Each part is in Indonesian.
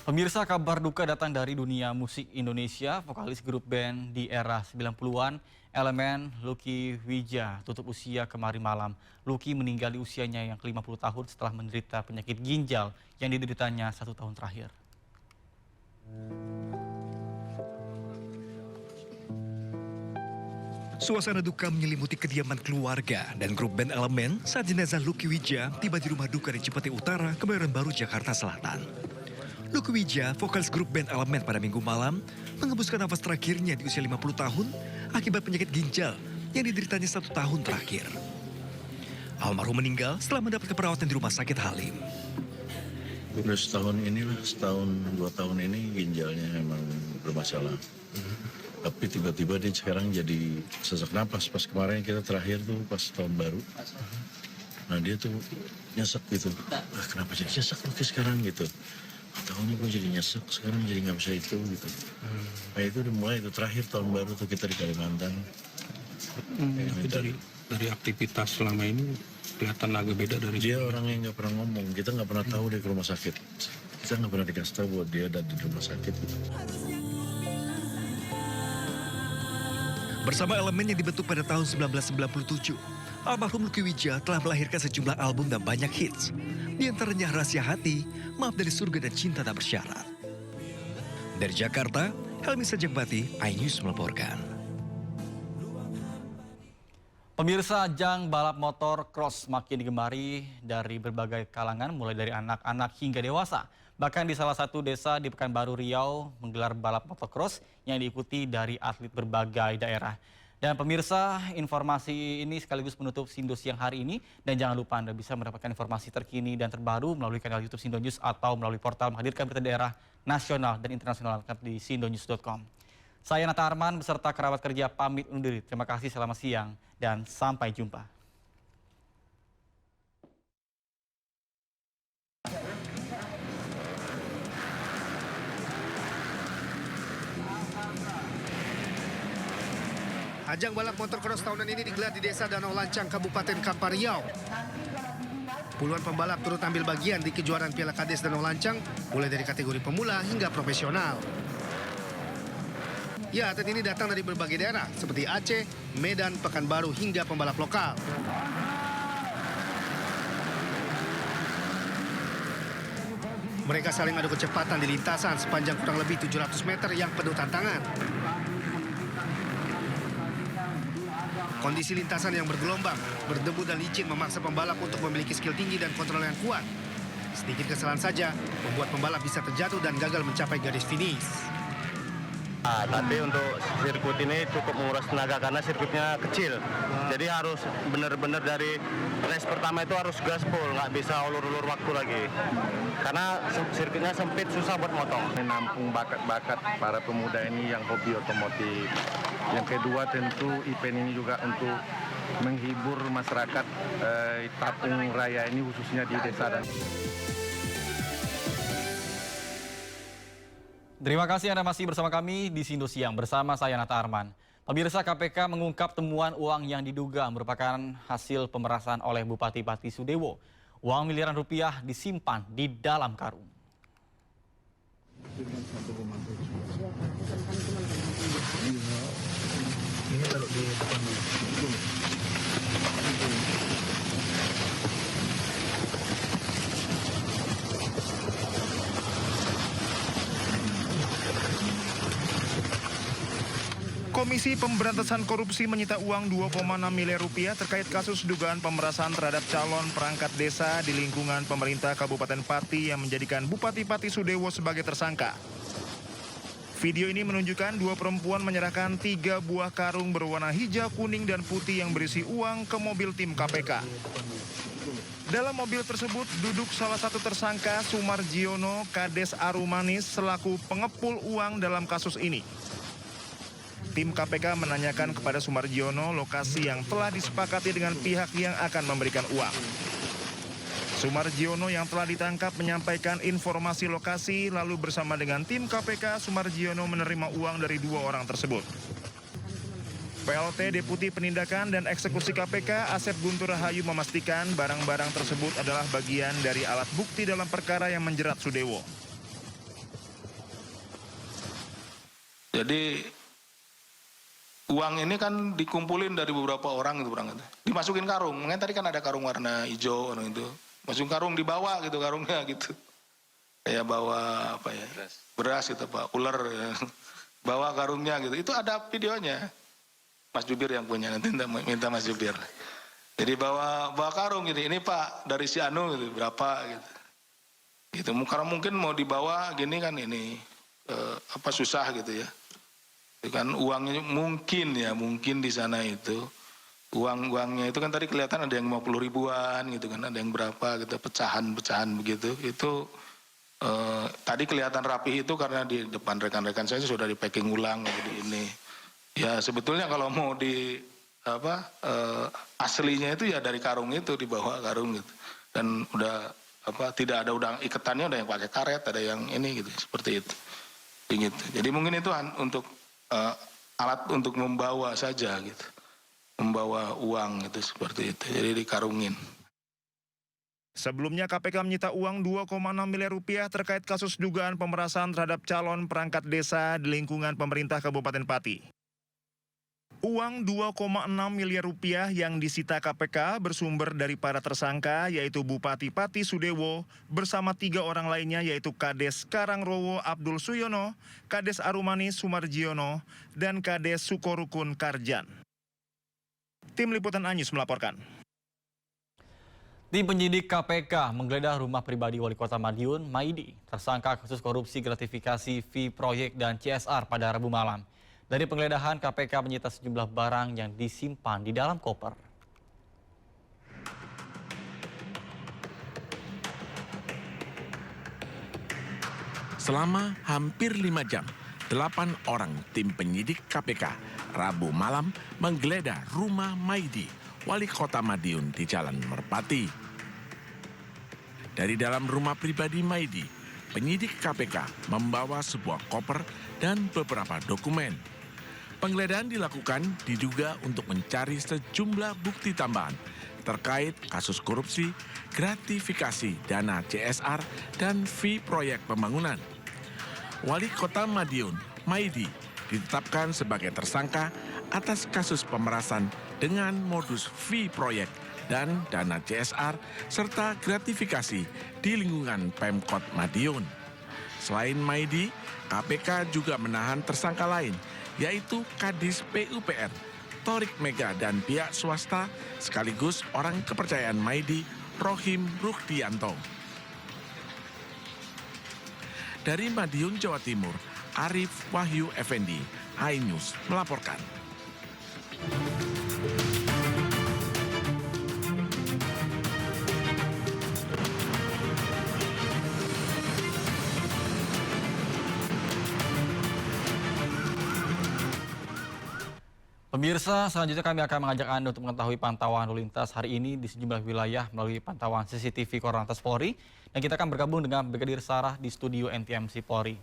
Pemirsa, kabar duka datang dari dunia musik Indonesia. Vokalis grup band di era 90-an, Elemen, Lucky Wijaya, tutup usia kemarin malam. Lucky meninggal di usianya yang ke-50 tahun setelah menderita penyakit ginjal yang dideritanya 1 tahun terakhir. Suasana duka menyelimuti kediaman keluarga dan grup band Elemen saat jenazah Lucky Wijaya tiba di rumah duka di Cipete Utara, Kebayoran Baru, Jakarta Selatan. Lucky Wijaya, vokalis grup band Elemen pada Minggu malam, mengembuskan nafas terakhirnya di usia 50 tahun akibat penyakit ginjal yang dideritanya 1 tahun terakhir. Almarhum meninggal setelah mendapatkan perawatan di Rumah Sakit Halim. Udah setahun inilah, setahun 2 tahun ini ginjalnya memang bermasalah. Tapi tiba-tiba dia sekarang jadi sesak napas. Pas kemarin kita terakhir tuh pas tahun baru. Nah dia tuh nyesek gitu. Kenapa jadi nyesek Lucky sekarang gitu. Tahunnya gue jadi nyesek, sekarang jadi nggak bisa itu gitu. Nah itu udah mulai itu terakhir tahun baru tuh kita di Kalimantan. Tapi dari aktivitas selama ini kelihatan agak beda dari dia orang yang nggak pernah ngomong, kita nggak pernah tahu dia ke rumah sakit. Kita nggak pernah dikasih tahu buat dia ada di rumah sakit gitu. Bersama Elemen yang dibentuk pada tahun 1997, almarhum Lucky Wijaya telah melahirkan sejumlah album dan banyak hits. Di antaranya Rahasia Hati, Maaf Dari Surga, dan Cinta Tak Bersyarat. Dari Jakarta, Helmi Sajakbati, iNews melaporkan. Pemirsa, ajang balap motor cross makin digemari dari berbagai kalangan, mulai dari anak-anak hingga dewasa. Bahkan di salah satu desa di Pekanbaru Riau menggelar balap motocross yang diikuti dari atlet berbagai daerah. Dan pemirsa, informasi ini sekaligus menutup Sindo Siang hari ini. Dan jangan lupa Anda bisa mendapatkan informasi terkini dan terbaru melalui kanal YouTube Sindo News atau melalui portal menghadirkan berita daerah nasional dan internasional di sindonews.com. Saya Nata Arman beserta kerabat kerja pamit undur diri. Terima kasih, selamat siang dan sampai jumpa. Ajang balap motocross tahunan ini digelar di Desa Danau Lancang, Kabupaten Kampar Riau. Puluhan pembalap turut ambil bagian di kejuaraan Piala Kades Danau Lancang, mulai dari kategori pemula hingga profesional. Ya, atlet ini datang dari berbagai daerah, seperti Aceh, Medan, Pekanbaru, hingga pembalap lokal. Mereka saling adu kecepatan di lintasan sepanjang kurang lebih 700 meter yang penuh tantangan. Kondisi lintasan yang bergelombang, berdebu dan licin memaksa pembalap untuk memiliki skill tinggi dan kontrol yang kuat. Sedikit kesalahan saja membuat pembalap bisa terjatuh dan gagal mencapai garis finish. Tapi untuk sirkuit ini cukup menguras tenaga karena sirkuitnya kecil. Jadi harus benar-benar dari race pertama itu harus gaspol, nggak bisa ulur-ulur waktu lagi. Karena sirkuitnya sempit, susah buat motong. Menampung bakat-bakat para pemuda ini yang hobi otomotif. Yang kedua tentu event ini juga untuk menghibur masyarakat Tapung Raya ini khususnya di desa dan. Terima kasih Anda masih bersama kami di Sindo Siang bersama saya Nata Arman. Pemirsa, KPK mengungkap temuan uang yang diduga merupakan hasil pemerasan oleh Bupati Pati Sudewo. Uang miliaran rupiah disimpan di dalam karung. Ini taruh di depan dulu. Komisi Pemberantasan Korupsi menyita uang 2,6 miliar rupiah terkait kasus dugaan pemerasan terhadap calon perangkat desa di lingkungan pemerintah Kabupaten Pati yang menjadikan Bupati Pati Sudewo sebagai tersangka. Video ini menunjukkan 2 perempuan menyerahkan 3 buah karung berwarna hijau, kuning, dan putih yang berisi uang ke mobil tim KPK. Dalam mobil tersebut duduk salah satu tersangka, Sumarjiono Kades Arumanis, selaku pengepul uang dalam kasus ini. Tim KPK menanyakan kepada Sumarjiono lokasi yang telah disepakati dengan pihak yang akan memberikan uang. Sumarjiono yang telah ditangkap menyampaikan informasi lokasi, lalu bersama dengan tim KPK, Sumarjiono menerima uang dari 2 orang tersebut. PLT Deputi Penindakan dan Eksekusi KPK Asep Guntur Rahayu memastikan barang-barang tersebut adalah bagian dari alat bukti dalam perkara yang menjerat Sudewo. Jadi uang ini kan dikumpulin dari beberapa orang gitu berangkat. Dimasukin karung. Mungkin tadi kan ada karung warna hijau itu. Masukin karung dibawa gitu karungnya gitu. Kayak bawa apa ya? Beras gitu Pak, ular ya. Bawa karungnya gitu. Itu ada videonya. Mas Jubir yang punya, nanti minta Mas Jubir. Jadi bawa karung gitu. Ini Pak dari si Anu gitu, berapa gitu. Gitu. Karena mungkin mau dibawa gini kan ini susah gitu ya. Itu kan uangnya mungkin di sana itu uangnya itu kan tadi kelihatan ada yang 50 ribuan gitu kan, ada yang berapa gitu, pecahan begitu. Itu tadi kelihatan rapi itu karena di depan rekan-rekan saya sudah di packing ulang jadi ini. Ya sebetulnya kalau mau aslinya itu ya dari karung itu, dibawa karung gitu. Dan udah tidak ada udang iketannya, ada yang pakai karet, ada yang ini gitu, seperti itu. Gitu. Jadi mungkin itu untuk alat untuk membawa saja gitu, membawa uang itu seperti itu, jadi dikarungin. Sebelumnya KPK menyita uang 2,6 miliar rupiah terkait kasus dugaan pemerasan terhadap calon perangkat desa di lingkungan pemerintah Kabupaten Pati. Uang 2,6 miliar rupiah yang disita KPK bersumber dari para tersangka yaitu Bupati Pati Sudewo bersama 3 orang lainnya yaitu Kades Karangrowo Abdul Suyono, Kades Arumani Sumarjiono, dan Kades Sukorukun Karjan. Tim Liputan Anyus melaporkan. Tim penyidik KPK menggeledah rumah pribadi Wali Kota Madiun, Maidi, tersangka kasus korupsi gratifikasi fee proyek dan CSR pada Rabu malam. Dari penggeledahan, KPK menyita sejumlah barang yang disimpan di dalam koper. Selama hampir 5 jam, 8 orang tim penyidik KPK Rabu malam menggeledah rumah Maidi, Wali Kota Madiun di Jalan Merpati. Dari dalam rumah pribadi Maidi, penyidik KPK membawa sebuah koper dan beberapa dokumen. Penggeledahan dilakukan diduga untuk mencari sejumlah bukti tambahan terkait kasus korupsi, gratifikasi dana CSR, dan fee proyek pembangunan. Wali Kota Madiun, Maidi, ditetapkan sebagai tersangka atas kasus pemerasan dengan modus fee proyek dan dana CSR serta gratifikasi di lingkungan Pemkot Madiun. Selain Maidi, KPK juga menahan tersangka lain, yaitu Kadis PUPR, Torik Mega dan pihak swasta sekaligus orang kepercayaan Maidi, Rohim Ruhdianto. Dari Madiun, Jawa Timur, Arif Wahyu Effendi, iNews melaporkan. Pemirsa, selanjutnya kami akan mengajak Anda untuk mengetahui pantauan lalu lintas hari ini di sejumlah wilayah melalui pantauan CCTV Korlantas Polri. Dan kita akan bergabung dengan Brigadir Sarah di studio NTMC Polri.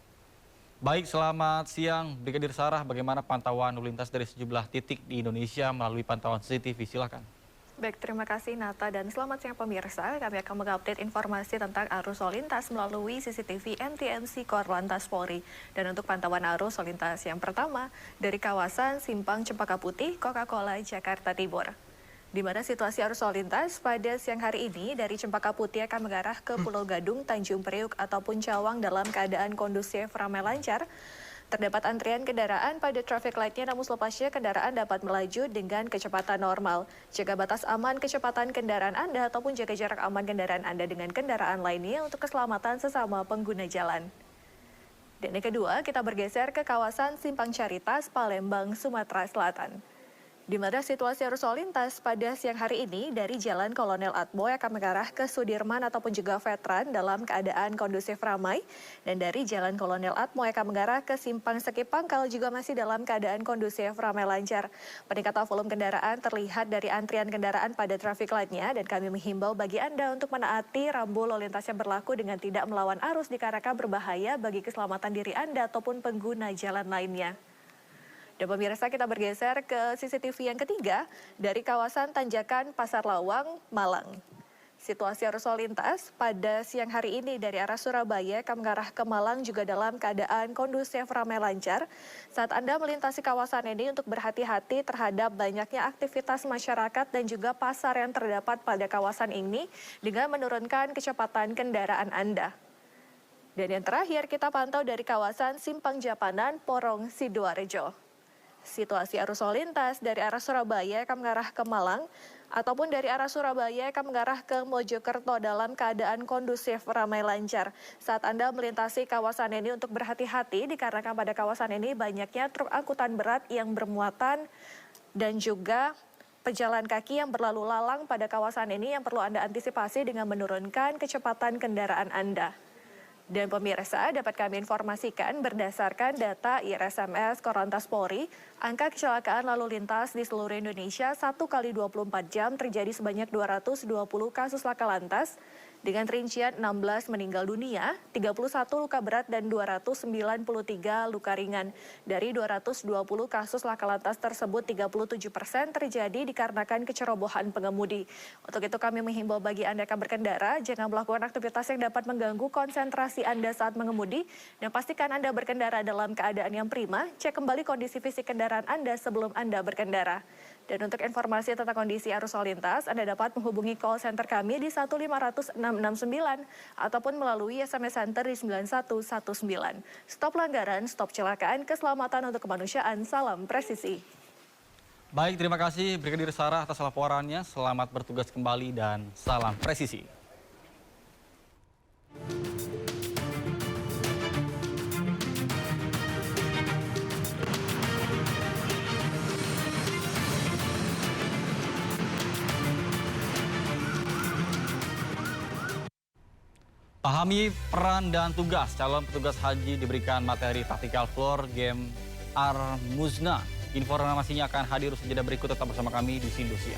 Baik, selamat siang Brigadir Sarah. Bagaimana pantauan lalu lintas dari sejumlah titik di Indonesia melalui pantauan CCTV? Silakan. Baik, terima kasih Nata dan selamat siang pemirsa. Kami akan mengupdate informasi tentang arus lalu lintas melalui CCTV NTMC Korlantas Polri. Dan untuk pantauan arus lalu lintas yang pertama dari kawasan Simpang Cempaka Putih, Coca-Cola, Jakarta Timur. Di mana situasi arus lalu lintas pada siang hari ini dari Cempaka Putih akan mengarah ke Pulau Gadung, Tanjung Priuk ataupun Cawang dalam keadaan kondusif ramai lancar. Terdapat antrian kendaraan pada traffic light-nya, namun selepasnya kendaraan dapat melaju dengan kecepatan normal. Jaga batas aman kecepatan kendaraan Anda ataupun jaga jarak aman kendaraan Anda dengan kendaraan lainnya untuk keselamatan sesama pengguna jalan. Dan yang kedua, kita bergeser ke kawasan Simpang Caritas, Palembang, Sumatera Selatan. Di mana situasi arus lalu lintas pada siang hari ini dari Jalan Kolonel Atboy akan mengarah ke Sudirman ataupun juga Veteran dalam keadaan kondusif ramai. Dan dari Jalan Kolonel Atboy akan mengarah ke Simpang Seki Pangkal juga masih dalam keadaan kondusif ramai lancar. Peningkatan volume kendaraan terlihat dari antrian kendaraan pada traffic light-nya dan kami menghimbau bagi Anda untuk menaati rambu lalu lintas yang berlaku dengan tidak melawan arus dikarenakan berbahaya bagi keselamatan diri Anda ataupun pengguna jalan lainnya. Dan pemirsa, kita bergeser ke CCTV yang ketiga dari kawasan Tanjakan Pasar Lawang, Malang. Situasi arus lalu lintas pada siang hari ini dari arah Surabaya akan mengarah ke Malang juga dalam keadaan kondusif, ramai lancar. Saat Anda melintasi kawasan ini untuk berhati-hati terhadap banyaknya aktivitas masyarakat dan juga pasar yang terdapat pada kawasan ini dengan menurunkan kecepatan kendaraan Anda. Dan yang terakhir kita pantau dari kawasan Simpang Japanan, Porong, Sidoarjo. Situasi arus lalu lintas dari arah Surabaya akan mengarah ke Malang ataupun dari arah Surabaya akan mengarah ke Mojokerto dalam keadaan kondusif, ramai lancar. Saat Anda melintasi kawasan ini untuk berhati-hati dikarenakan pada kawasan ini banyaknya truk angkutan berat yang bermuatan dan juga pejalan kaki yang berlalu lalang pada kawasan ini yang perlu Anda antisipasi dengan menurunkan kecepatan kendaraan Anda. Dan pemirsa, dapat kami informasikan berdasarkan data IRSMS Korlantas Polri, angka kecelakaan lalu lintas di seluruh Indonesia 1 kali 24 jam terjadi sebanyak 220 kasus laka lantas, dengan rincian 16 meninggal dunia, 31 luka berat dan 293 luka ringan. Dari 220 kasus laka lantas tersebut, 37% terjadi dikarenakan kecerobohan pengemudi. Untuk itu kami menghimbau bagi Anda yang akan berkendara, jangan melakukan aktivitas yang dapat mengganggu konsentrasi Anda saat mengemudi, dan pastikan Anda berkendara dalam keadaan yang prima. Cek kembali kondisi fisik kendaraan Anda sebelum Anda berkendara. Dan untuk informasi tentang kondisi arus lalu lintas, Anda dapat menghubungi call center kami di 1500669 ataupun melalui SMS Center di 9119. Stop pelanggaran, stop kecelakaan, keselamatan untuk kemanusiaan, salam presisi. Baik, terima kasih Brigadir Sarah atas laporannya. Selamat bertugas kembali dan salam presisi. Pahami peran dan tugas calon petugas haji diberikan materi tactical floor game Ar-Muzna. Informasinya akan hadir sejenak berikut, tetap bersama kami di Sindosia.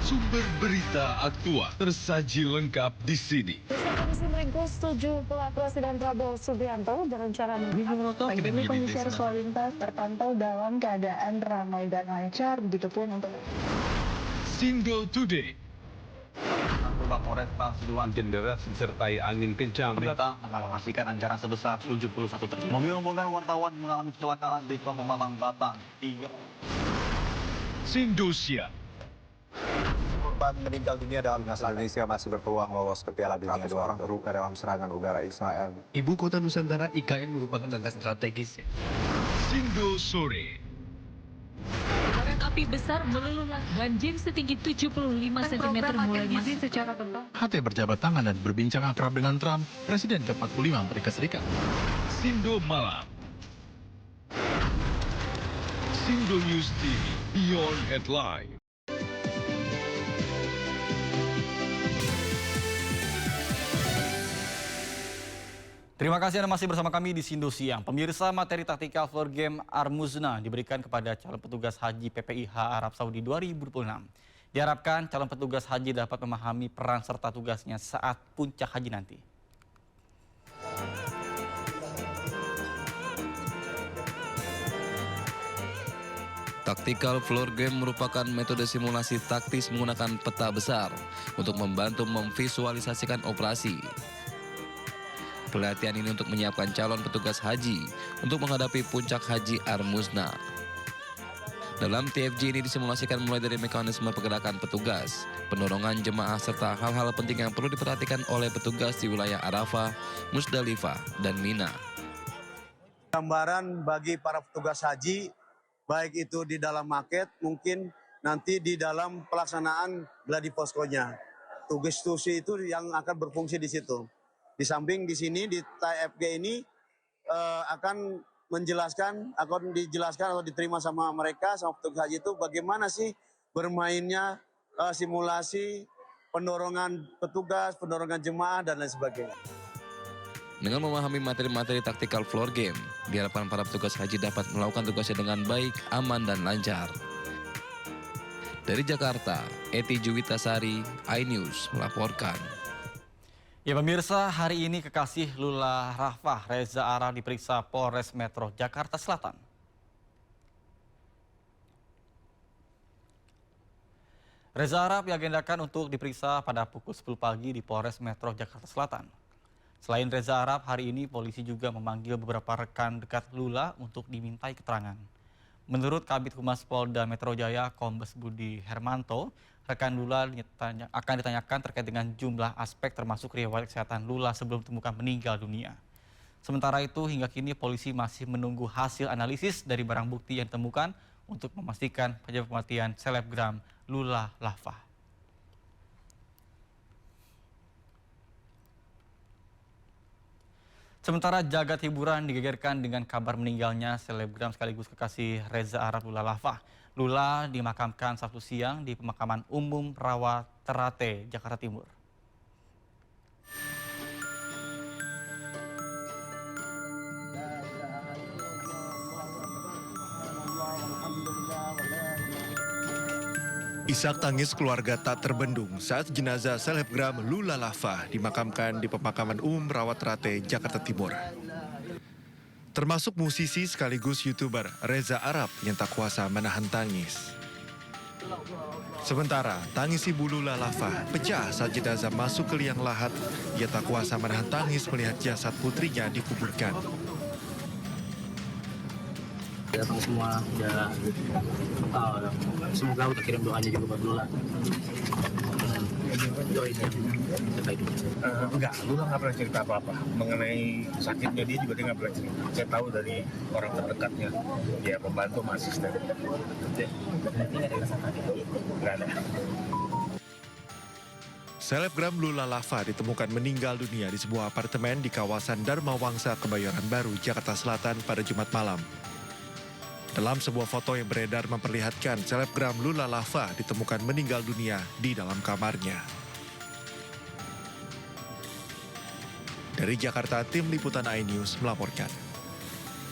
Sumber berita aktual tersaji lengkap di sini. Komisi Meringkus 7 Presiden Prabowo Subianto berencana pandemi kondisi arus lalu lintas terpantau dalam keadaan ramai dan lancar, begitupun untuk Sindo Today. Polres Pasuruan cedera disertai angin kencang. Pemerintah mengalokasikan anggaran sebesar 71 triliun. Mobil rombongan wartawan mengalami kecelakaan di Tol Pemalang, Batang. Sindosia. Korban meninggal dunia dalam nasional Indonesia masih berpeluang lolos ke Piala Dunia. 100 orang terluka dalam serangan udara Israel. Ibu kota Nusantara IKN merupakan langkah strategis. Sindo Sore. Kobaran api besar meluluh banjir setinggi 75 cm mulai masih secara total. HT berjabat tangan dan berbincang akrab dengan Trump, Presiden ke-45 Amerika Serikat. Sindo Malam. Sindo News TV, Beyond Headline. Terima kasih Anda masih bersama kami di Sindo Siang. Pemirsa, materi taktikal floor game Ar-Muzna diberikan kepada calon petugas haji PPIH Arab Saudi 2026. Diharapkan calon petugas haji dapat memahami peran serta tugasnya saat puncak haji nanti. Tactical floor game merupakan metode simulasi taktis menggunakan peta besar untuk membantu memvisualisasikan operasi. Pelatihan ini untuk menyiapkan calon petugas haji untuk menghadapi puncak haji Ar-Muzna. Dalam TFG ini disimulasikan mulai dari mekanisme pergerakan petugas, penurunan jemaah, serta hal-hal penting yang perlu diperhatikan oleh petugas di wilayah Arafah, Musdalifah, dan Mina. Gambaran bagi para petugas haji, baik itu di dalam market, mungkin nanti di dalam pelaksanaan gladi poskonya. Tugas itu yang akan berfungsi di situ. Di samping di sini di TFG ini akan menjelaskan, akan dijelaskan atau diterima sama mereka, sama petugas haji itu bagaimana sih bermainnya simulasi pendorongan petugas, pendorongan jemaah dan lain sebagainya. Dengan memahami materi-materi tactical floor game, diharapkan para petugas haji dapat melakukan tugasnya dengan baik, aman, dan lancar. Dari Jakarta, Eti Juwitasari, iNews melaporkan. Ya pemirsa, hari ini kekasih Lula Rafah Reza Arab diperiksa Polres Metro Jakarta Selatan. Reza Arab diagendakan untuk diperiksa pada pukul 10 pagi di Polres Metro Jakarta Selatan. Selain Reza Arab, hari ini polisi juga memanggil beberapa rekan dekat Lula untuk dimintai keterangan. Menurut Kabid Humas Polda Metro Jaya, Kombes Budi Hermanto, rekan Lula akan ditanyakan terkait dengan jumlah aspek termasuk riwayat kesehatan Lula sebelum ditemukan meninggal dunia. Sementara itu, hingga kini polisi masih menunggu hasil analisis dari barang bukti yang ditemukan untuk memastikan penyebab kematian selebgram Lula Rafah. Sementara jagat hiburan digegerkan dengan kabar meninggalnya selebgram sekaligus kekasih Reza Arab Lula Rafah. Lula dimakamkan Sabtu siang di Pemakaman Umum Rawa Terate, Jakarta Timur. Isak tangis keluarga tak terbendung saat jenazah selebgram Lula Rafah dimakamkan di Pemakaman Umum Rawa Terate, Jakarta Timur. Termasuk musisi sekaligus YouTuber Reza Arab yang tak kuasa menahan tangis. Sementara tangis ibu Lula Rafah pecah saat jenazah masuk ke liang lahat. Ia tak kuasa menahan tangis melihat jasad putrinya dikuburkan. Ya semua ya semoga kita kirim doanya juga buat Lula. Enggak, Lula nggak pernah cerita apa-apa mengenai sakitnya. Dia juga nggak pernah cerita. Saya tahu dari orang terdekatnya, ya pembantu sama asisten. Nggak ada. Selebgram Lula Rafah ditemukan meninggal dunia di sebuah apartemen di kawasan Dharma Wangsa, Kebayoran Baru, Jakarta Selatan pada Jumat malam. Dalam sebuah foto yang beredar memperlihatkan selebgram Lula Rafah ditemukan meninggal dunia di dalam kamarnya. Dari Jakarta, tim liputan iNews melaporkan.